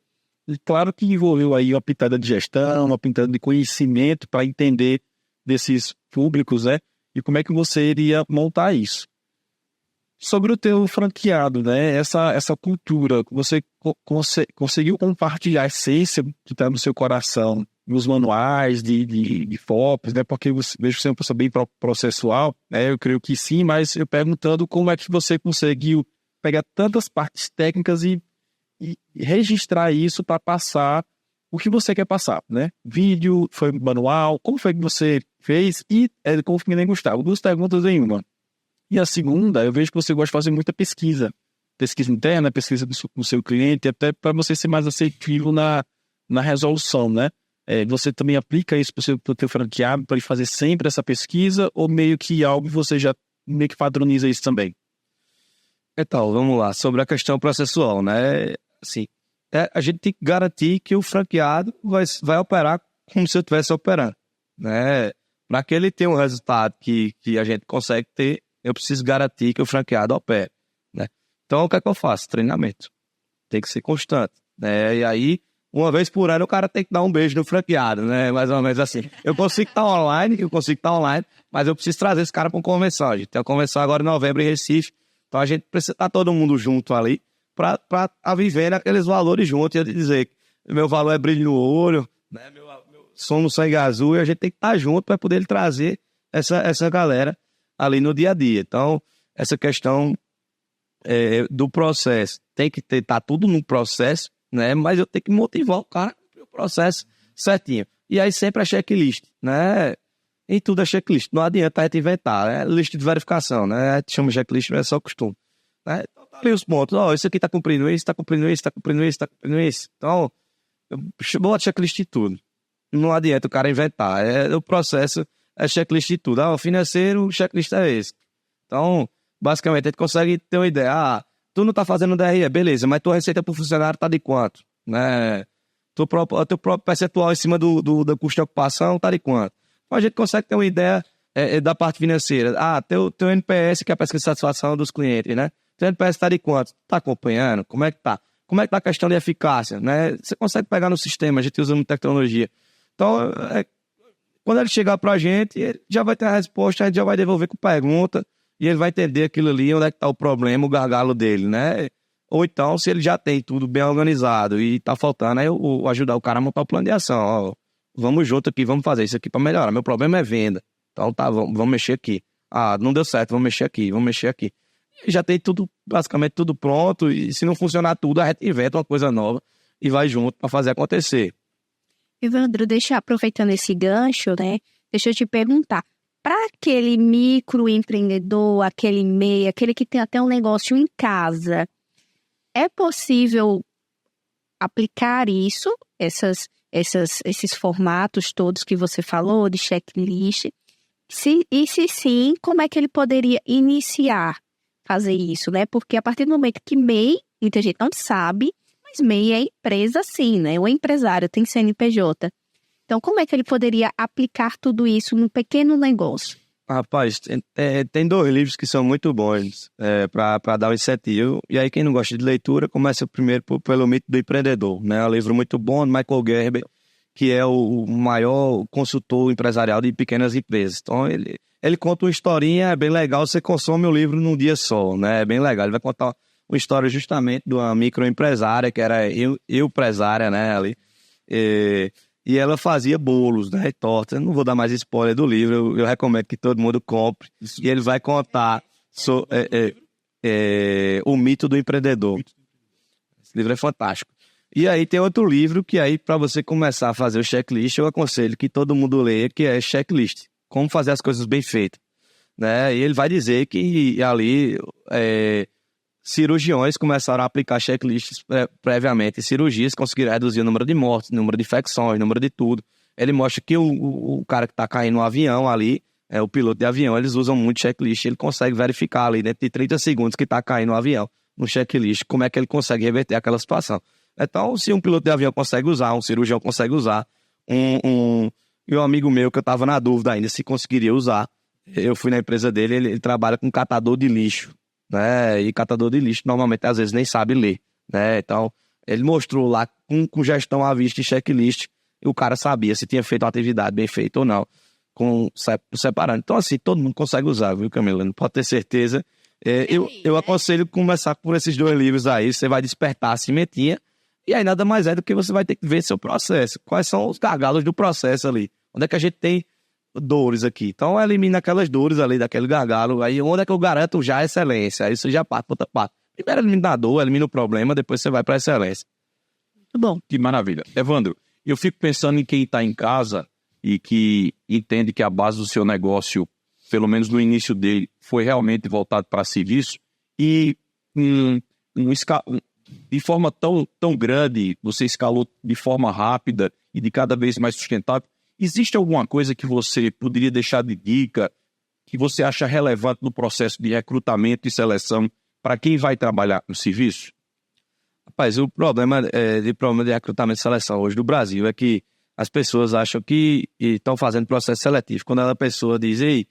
E claro que envolveu aí uma pitada de gestão, uma pitada de conhecimento para entender desses públicos, né? E como é que você iria montar isso. Sobre o teu franqueado, né? Essa cultura, você conseguiu compartilhar a essência que está no seu coração, nos manuais de FOPs, né? Porque vejo que você é uma pessoa bem processual, né? Eu creio que sim, mas eu perguntando como é que você conseguiu pegar tantas partes técnicas e registrar isso para passar o que você quer passar, né? Vídeo, foi manual, como foi que você fez? E como que nem Gustavo, 2 perguntas em uma. E a segunda, eu vejo que você gosta de fazer muita pesquisa interna, pesquisa do seu cliente, até para você ser mais assertivo na resolução, né? Você também aplica isso para o teu franqueado, para ele fazer sempre essa pesquisa, ou meio que algo você já meio que padroniza isso também? Então, vamos lá, sobre a questão processual, né? Assim, a gente tem que garantir que o franqueado vai operar como se eu estivesse operando, né? Para que ele tenha um resultado que a gente consegue ter, eu preciso garantir que o franqueado opere, né? Então, o que é que eu faço? Treinamento. Tem que ser constante, né? E aí, uma vez por ano, o cara tem que dar um beijo no franqueado, né? Mais ou menos assim. Eu consigo estar online, mas eu preciso trazer esse cara para uma convenção. A gente tem uma convenção agora em novembro em Recife, então a gente precisa estar todo mundo junto ali para viver aqueles valores juntos e dizer que meu valor é brilho no olho, né? Meu somos sangue azul, e a gente tem que estar junto para poder trazer essa galera ali no dia a dia. Então, essa questão do processo, tem que estar tudo no processo, né? Mas eu tenho que motivar o cara a cumprir o processo certinho. E aí sempre é checklist, né? Em tudo é checklist. Não adianta a gente inventar, né? Lista de verificação, né? A gente chama checklist, não é só costume, né? Então, tá ali os pontos. Isso aqui tá cumprindo isso, tá cumprindo isso, tá cumprindo isso, tá cumprindo isso. Então, eu boto checklist de tudo. Não adianta o cara inventar. O processo é checklist de tudo. O financeiro, o checklist é esse. Então, basicamente, a gente consegue ter uma ideia. Tu não tá fazendo DRE, beleza, mas tua receita pro funcionário tá de quanto? Né? Teu próprio percentual em cima do custo de ocupação tá de quanto? Então, a gente consegue ter uma ideia da parte financeira. Teu NPS, que é a pesquisa de satisfação dos clientes, né? Teu NPS tá de quanto? Tá acompanhando? Como é que tá? Como é que tá a questão de eficácia, né? Você consegue pegar no sistema, a gente usa muita tecnologia. Então, quando ele chegar pra gente, ele já vai ter a resposta, a gente já vai devolver com pergunta, e ele vai entender aquilo ali, onde é que tá o problema, o gargalo dele, né? Ou então, se ele já tem tudo bem organizado e tá faltando, aí eu ajudar o cara a montar o plano de ação. Vamos junto aqui, vamos fazer isso aqui para melhorar. Meu problema é venda. Então tá, vamos mexer aqui. Não deu certo, vamos mexer aqui. E já tem tudo, basicamente tudo pronto, e se não funcionar tudo, a gente inventa uma coisa nova e vai junto para fazer acontecer. Evandro, aproveitando esse gancho, né? Deixa eu te perguntar. Para aquele microempreendedor, aquele MEI, aquele que tem até um negócio em casa, é possível aplicar esses formatos todos que você falou, de checklist? Se sim, como é que ele poderia iniciar fazer isso, né? Porque a partir do momento que MEI, muita gente não sabe, mas MEI é empresa sim, né? O empresário tem CNPJ. Então, como é que ele poderia aplicar tudo isso num pequeno negócio? Rapaz, tem 2 livros que são muito bons para dar um incentivo. E aí, quem não gosta de leitura, começa primeiro pelo Mito do Empreendedor, né? É um livro muito bom, de Michael Gerber, que é o maior consultor empresarial de pequenas empresas. Então, ele conta uma historinha, é bem legal, você consome o livro num dia só, né? É bem legal. Ele vai contar uma história justamente de uma microempresária, que era empresária, né? Ali. E ela fazia bolos, né, tortas. Eu não vou dar mais spoiler do livro, eu recomendo que todo mundo compre. E ele vai contar o mito do empreendedor. Esse livro é fantástico. E aí tem outro livro que aí, para você começar a fazer o checklist, eu aconselho que todo mundo leia, que é Checklist. Como fazer as coisas bem feitas. Né? E ele vai dizer que ali cirurgiões começaram a aplicar checklists previamente. Cirurgias conseguiram reduzir o número de mortes, o número de infecções, o número de tudo. Ele mostra que o cara que está caindo no avião ali, o piloto de avião, eles usam muito checklist. Ele consegue verificar ali dentro de 30 segundos que está caindo no avião, no checklist, como é que ele consegue reverter aquela situação. Então, se um piloto de avião consegue usar, um cirurgião consegue usar, e um amigo meu que eu estava na dúvida ainda se conseguiria usar, eu fui na empresa dele, ele trabalha com catador de lixo. Né? E catador de lixo normalmente às vezes nem sabe ler, né? Então ele mostrou lá com gestão à vista e checklist, e o cara sabia se tinha feito uma atividade bem feita ou não, separando. Então assim, todo mundo consegue usar, viu, Camila? Não pode ter certeza Eu aconselho começar por esses 2 livros aí, você vai despertar a cimentinha, e aí nada mais é do que você vai ter que ver seu processo. Quais são os gargalos do processo ali? Onde é que a gente tem dores aqui? Então elimina aquelas dores ali, daquele gargalo, aí onde é que eu garanto já a excelência? Aí você já parte para outra parte. Primeiro elimina a dor, elimina o problema, depois você vai para a excelência. Muito bom. Que maravilha. Evandro, eu fico pensando em quem está em casa e que entende que a base do seu negócio, pelo menos no início dele, foi realmente voltado para serviço e de forma tão grande, você escalou de forma rápida e de cada vez mais sustentável. Existe alguma coisa que você poderia deixar de dica, que você acha relevante no processo de recrutamento e seleção para quem vai trabalhar no serviço? Rapaz, o problema de recrutamento e seleção hoje do Brasil é que as pessoas acham que estão fazendo processo seletivo. Quando a pessoa diz, ei,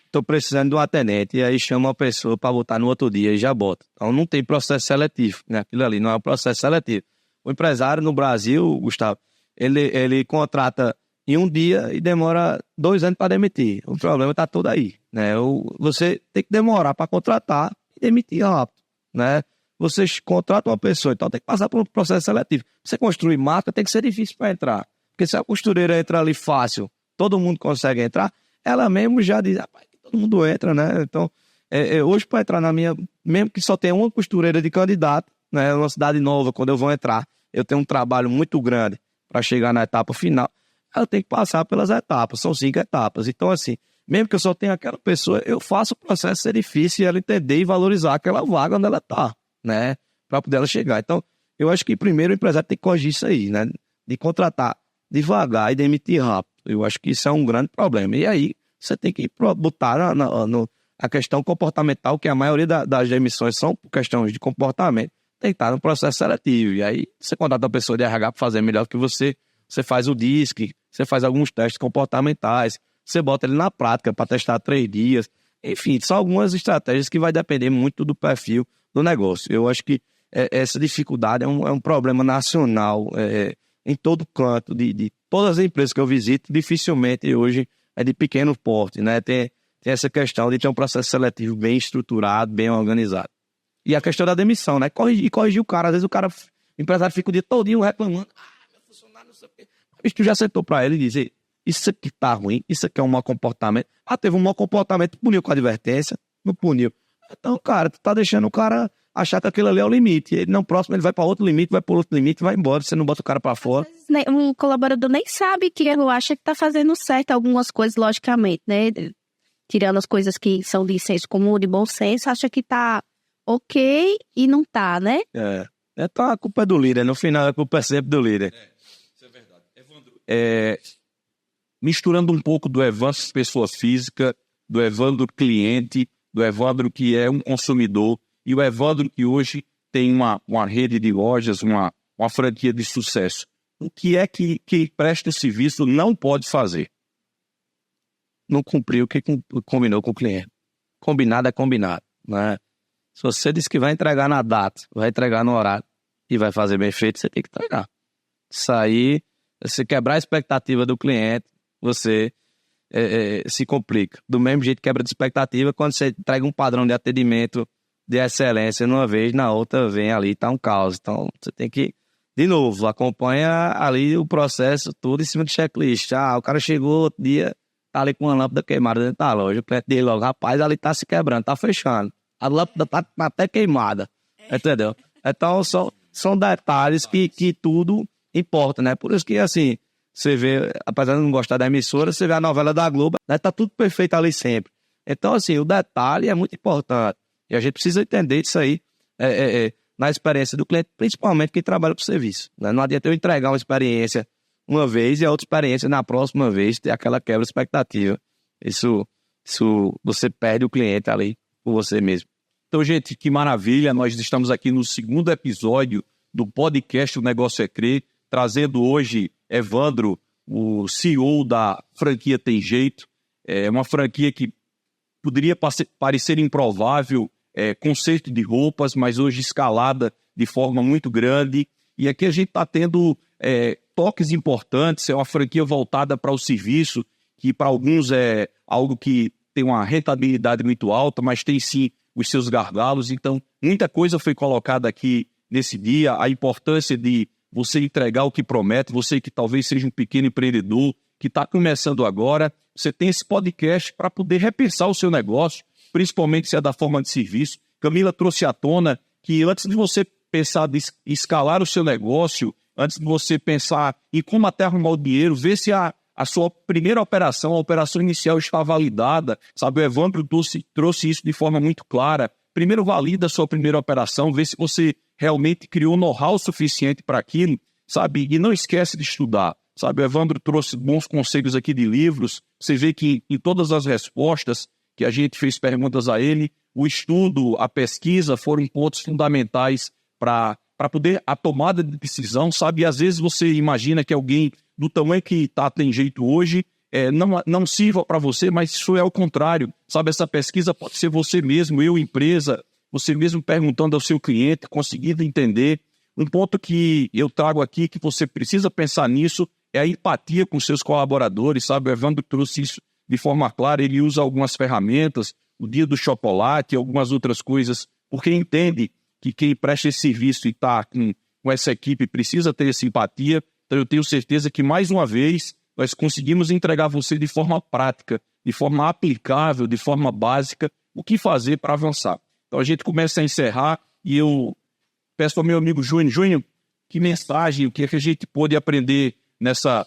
estou precisando de um atendente, e aí chama a pessoa para botar no outro dia e já bota. Então não tem processo seletivo, né? Aquilo ali não é um processo seletivo. O empresário no Brasil, Gustavo, ele contrata em um dia e demora 2 anos para demitir. O problema está todo aí, né? Você tem que demorar para contratar e demitir rápido, né? Você contrata uma pessoa, então tem que passar por um processo seletivo. Você construir marca tem que ser difícil para entrar. Porque se a costureira entra ali fácil, todo mundo consegue entrar, ela mesmo já diz, rapaz, todo mundo entra, né? Então, hoje para entrar na minha, mesmo que só tenha uma costureira de candidato, né? Uma cidade nova, quando eu vou entrar, eu tenho um trabalho muito grande para chegar na etapa final, ela tem que passar pelas etapas, são 5 etapas. Então, assim, mesmo que eu só tenha aquela pessoa, eu faço o processo ser difícil e ela entender e valorizar aquela vaga onde ela está, né? Para poder ela chegar. Então, eu acho que primeiro o empresário tem que corrigir isso aí, né? De contratar devagar e demitir rápido. Eu acho que isso é um grande problema. E aí, você tem que botar a questão comportamental, que a maioria das demissões são por questões de comportamento, tem que estar no processo seletivo. E aí, você contrata a pessoa de RH para fazer melhor que você faz o DISC, você faz alguns testes comportamentais, você bota ele na prática para testar 3 dias. Enfim, são algumas estratégias que vai depender muito do perfil do negócio. Eu acho que essa dificuldade é um problema nacional, em todo canto, de todas as empresas que eu visito, dificilmente hoje é de pequeno porte, né? Tem essa questão de ter um processo seletivo bem estruturado, bem organizado. E a questão da demissão, né? Corrigir o cara. Às vezes o empresário fica o dia todinho reclamando. Meu funcionário não sei o quê. Mas tu já sentou pra ele e dizer, isso aqui tá ruim, isso aqui é um mau comportamento. Teve um mau comportamento, puniu com advertência, não puniu. Então, cara, tu tá deixando o cara achar que aquilo ali é o limite. Ele não próximo, ele vai para outro limite, vai para outro limite, vai embora, você não bota o cara para fora. Um colaborador nem sabe que ele acha que tá fazendo certo algumas coisas, logicamente, né? Tirando as coisas que são de senso comum, de bom senso, acha que tá ok e não tá, né? Então a culpa é do líder, no final a culpa é sempre do líder. Isso é verdade. Evandro, misturando um pouco do Evandro pessoa física, do Evandro cliente, do Evandro que é um consumidor, e o Evandro que hoje tem uma rede de lojas, uma franquia de sucesso. O que é que presta o serviço não pode fazer? Não cumprir o que combinou com o cliente. Combinado é combinado, né? Se você disse que vai entregar na data, vai entregar no horário e vai fazer bem feito, você tem que entregar. Isso aí, se quebrar a expectativa do cliente, você se complica. Do mesmo jeito que quebra de expectativa, quando você entrega um padrão de atendimento de excelência numa vez, na outra vem ali, tá um caos. Então, você tem que, de novo, acompanha ali o processo tudo em cima do checklist. O cara chegou outro dia, tá ali com uma lâmpada queimada dentro da loja. O cliente dele logo, rapaz, ali tá se quebrando, tá fechando. A lâmpada tá até queimada, entendeu? Então, são detalhes que tudo importa, né? Por isso que, assim, você vê, apesar de não gostar da emissora, você vê a novela da Globo, né? Tá tudo perfeito ali sempre. Então, assim, o detalhe é muito importante. E a gente precisa entender isso aí na experiência do cliente, principalmente quem trabalha com serviço, né? Não adianta eu entregar uma experiência uma vez e a outra experiência na próxima vez ter aquela quebra de expectativa. Isso você perde o cliente ali por você mesmo. Então, gente, que maravilha. Nós estamos aqui no 2º episódio do podcast O Negócio é Crer, trazendo hoje Evandro, o CEO da franquia Tem Jeito. É uma franquia que poderia parecer improvável, conceito de roupas, mas hoje escalada de forma muito grande. E aqui a gente está tendo toques importantes. É uma franquia voltada para o serviço, que para alguns é algo que tem uma rentabilidade muito alta, mas tem sim os seus gargalos. Então, muita coisa foi colocada aqui nesse dia, a importância de você entregar o que promete, você que talvez seja um pequeno empreendedor, que está começando agora, você tem esse podcast para poder repensar o seu negócio, principalmente se é da forma de serviço. Camila trouxe à tona que antes de você pensar em escalar o seu negócio, antes de você pensar em como até arrumar o dinheiro, ver se a sua primeira operação, a operação inicial está validada, sabe? O Evandro trouxe isso de forma muito clara. Primeiro valida a sua primeira operação, vê se você realmente criou know-how suficiente para aquilo, sabe? E não esquece de estudar, sabe? O Evandro trouxe bons conselhos aqui de livros. Você vê que em todas as respostas que a gente fez perguntas a ele, o estudo, a pesquisa foram pontos fundamentais para poder a tomada de decisão, sabe? E às vezes você imagina que alguém do tamanho que tem jeito hoje não sirva para você, mas isso é o contrário, sabe? Essa pesquisa pode ser você mesmo, eu, empresa, você mesmo perguntando ao seu cliente, conseguindo entender. Um ponto que eu trago aqui, que você precisa pensar nisso, é a empatia com seus colaboradores, sabe? O Evandro trouxe isso de forma clara, ele usa algumas ferramentas, o dia do chocolate e algumas outras coisas, porque entende que quem presta esse serviço e está com essa equipe precisa ter essa empatia. Então eu tenho certeza que, mais uma vez, nós conseguimos entregar a você de forma prática, de forma aplicável, de forma básica, o que fazer para avançar. Então a gente começa a encerrar e eu peço ao meu amigo Júnior, que mensagem, o que é que a gente pode aprender nessa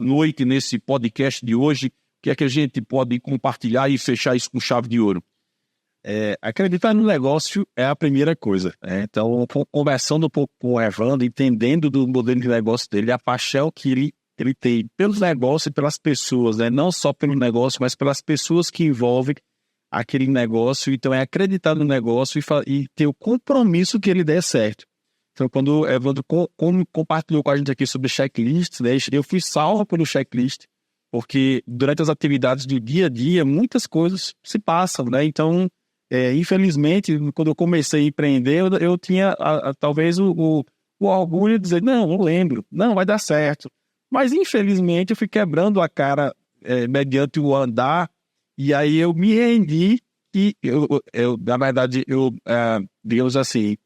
noite, nesse podcast de hoje, o que é que a gente pode compartilhar e fechar isso com chave de ouro? Acreditar no negócio é a primeira coisa. Então, conversando um pouco com o Evandro, entendendo do modelo de negócio dele, a paixão que ele tem pelo negócio e pelas pessoas, né? Não só pelo negócio, mas pelas pessoas que envolvem aquele negócio. Então, é acreditar no negócio e ter o compromisso que ele der certo. Então, quando o Evandro compartilhou com a gente aqui sobre checklist, né? Eu fui salvo pelo checklist, porque durante as atividades do dia a dia, muitas coisas se passam, né? Então, infelizmente, quando eu comecei a empreender, eu tinha talvez o orgulho de dizer, não lembro, não, vai dar certo. Mas, infelizmente, eu fui quebrando a cara mediante o andar, e aí eu me rendi e, na verdade, digamos assim,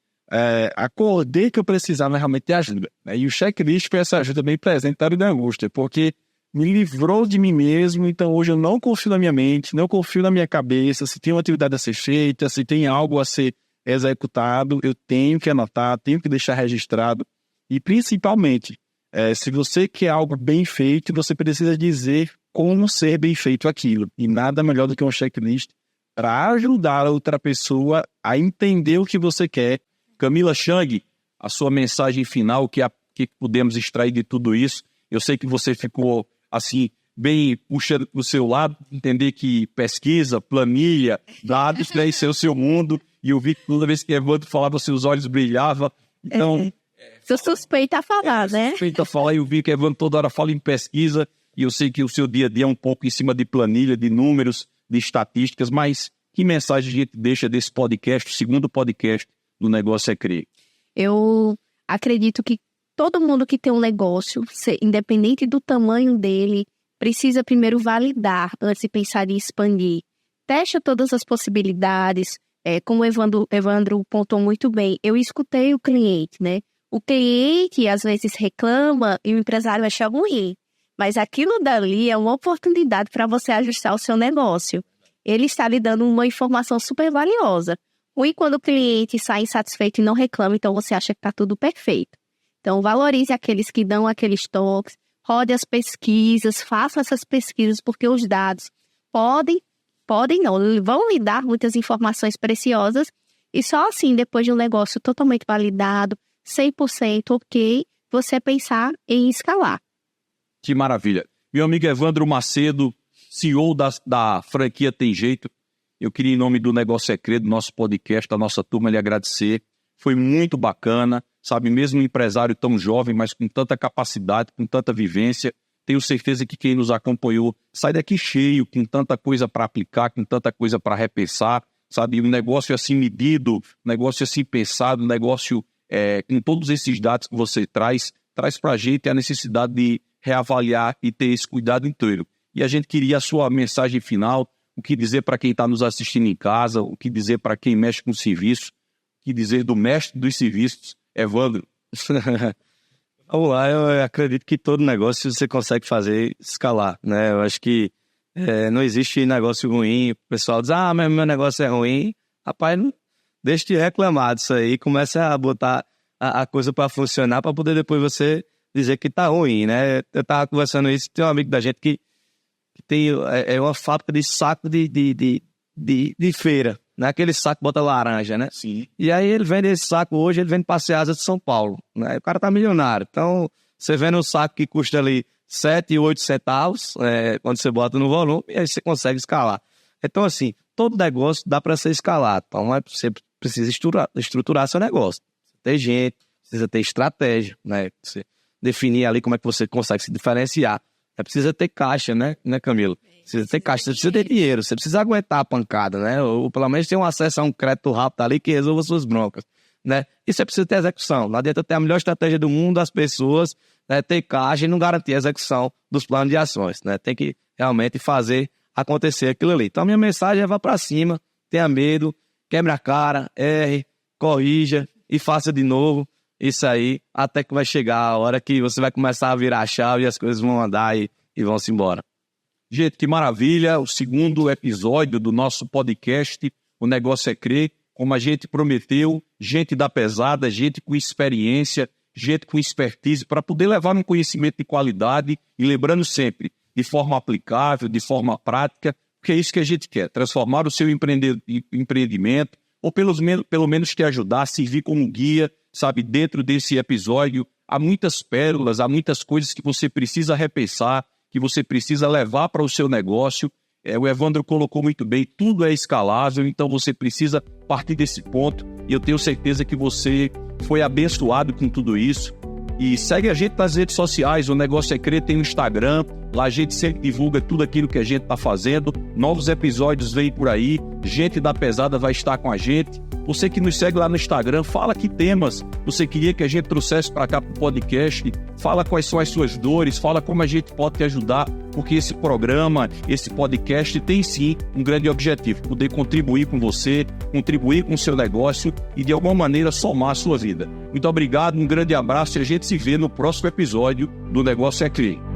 acordei que eu precisava realmente de ajuda, né? E o checklist foi essa ajuda bem presente na hora da angústia, porque me livrou de mim mesmo. Então hoje eu não confio na minha mente, não confio na minha cabeça. Se tem uma atividade a ser feita, se tem algo a ser executado, eu tenho que anotar, tenho que deixar registrado. E principalmente, se você quer algo bem feito, você precisa dizer como ser bem feito aquilo. E nada melhor do que um checklist para ajudar a outra pessoa a entender o que você quer. Camila Chang, a sua mensagem final, o que podemos extrair de tudo isso? Eu sei que você ficou assim, bem puxando para o seu lado, entender que pesquisa, planilha, dados, né, isso é o seu mundo, e eu vi que toda vez que Evandro falava, seus olhos brilhavam. Então, sou suspeita a falar, né? Suspeita a falar, eu vi que Evandro toda hora fala em pesquisa, e eu sei que o seu dia a dia é um pouco em cima de planilha, de números, de estatísticas, mas que mensagem a gente deixa desse podcast, o segundo podcast do Negócio é Crer? Eu acredito que todo mundo que tem um negócio, independente do tamanho dele, precisa primeiro validar antes de pensar em expandir. Teste todas as possibilidades. Como o Evandro pontuou muito bem, eu escutei o cliente, né? O cliente às vezes reclama e o empresário acha ruim. Mas aquilo dali é uma oportunidade para você ajustar o seu negócio. Ele está lhe dando uma informação super valiosa. Ruim quando o cliente sai insatisfeito e não reclama, então você acha que está tudo perfeito. Então, valorize aqueles que dão aqueles toques, rode as pesquisas, faça essas pesquisas, porque os dados vão lhe dar muitas informações preciosas, e só assim, depois de um negócio totalmente validado, 100% ok, você pensar em escalar. Que maravilha. Meu amigo Evandro Macedo, CEO da franquia Tem Jeito, eu queria, em nome do Negócio é Crer, do nosso podcast, da nossa turma, lhe agradecer. Foi muito bacana, sabe, mesmo um empresário tão jovem, mas com tanta capacidade, com tanta vivência. Tenho certeza que quem nos acompanhou sai daqui cheio, com tanta coisa para aplicar, com tanta coisa para repensar, sabe, um negócio assim medido, um negócio assim pensado, um negócio com todos esses dados que você traz para a gente a necessidade de reavaliar e ter esse cuidado inteiro. E a gente queria a sua mensagem final, o que dizer para quem está nos assistindo em casa, o que dizer para quem mexe com serviço, o que dizer do mestre dos serviços, Evandro? Vamos lá, eu acredito que todo negócio você consegue fazer escalar, né? Eu acho que não existe negócio ruim. O pessoal diz, meu negócio é ruim. Rapaz, não deixe de reclamar disso aí, começa a botar a coisa para funcionar para poder depois você dizer que tá ruim, né? Eu tava conversando isso, tem um amigo da gente que tem uma fábrica de saco de feira, né? Aquele saco bota laranja, né? Sim. E aí ele vende esse saco hoje, ele vende para Ceasa de São Paulo, né? O cara tá milionário. Então, você vende um saco que custa ali 7, 8 centavos, quando você bota no volume, e aí você consegue escalar. Então, assim, todo negócio dá para ser escalado. Então, você precisa estruturar seu negócio. Você tem gente, precisa ter estratégia, né? Você definir ali como é que você consegue se diferenciar. Precisa ter caixa, né, Camilo? Precisa ter caixa, você precisa ter dinheiro, você precisa aguentar a pancada, né? Ou pelo menos ter um acesso a um crédito rápido ali que resolva suas broncas, né? E você precisa ter execução. Não adianta ter a melhor estratégia do mundo das pessoas, né, ter caixa e não garantir a execução dos planos de ações, né? Tem que realmente fazer acontecer aquilo ali. Então, a minha mensagem é: vá pra cima, tenha medo, quebre a cara, erre, corrija e faça de novo. Isso aí, até que vai chegar a hora que você vai começar a virar a chave e as coisas vão andar e vão-se embora. Gente, que maravilha, o segundo episódio do nosso podcast, O Negócio é Crer, como a gente prometeu, gente da pesada, gente com experiência, gente com expertise, para poder levar um conhecimento de qualidade e lembrando sempre, de forma aplicável, de forma prática, porque é isso que a gente quer, transformar o seu empreendimento, ou pelo menos te ajudar, servir como guia, sabe, dentro desse episódio, há muitas pérolas, há muitas coisas que você precisa repensar, que você precisa levar para o seu negócio. O Evandro colocou muito bem, tudo é escalável, então você precisa partir desse ponto, e eu tenho certeza que você foi abençoado com tudo isso. E segue a gente nas redes sociais, O Negócio é Crer tem o Instagram, lá a gente sempre divulga tudo aquilo que a gente está fazendo, novos episódios vêm por aí, gente da pesada vai estar com a gente. Você que nos segue lá no Instagram, fala que temas você queria que a gente trouxesse para cá para o podcast, fala quais são as suas dores, fala como a gente pode te ajudar, porque esse programa, esse podcast tem sim um grande objetivo, poder contribuir com você, contribuir com o seu negócio e de alguma maneira somar a sua vida. Muito obrigado, um grande abraço e a gente se vê no próximo episódio do Negócio é Crer.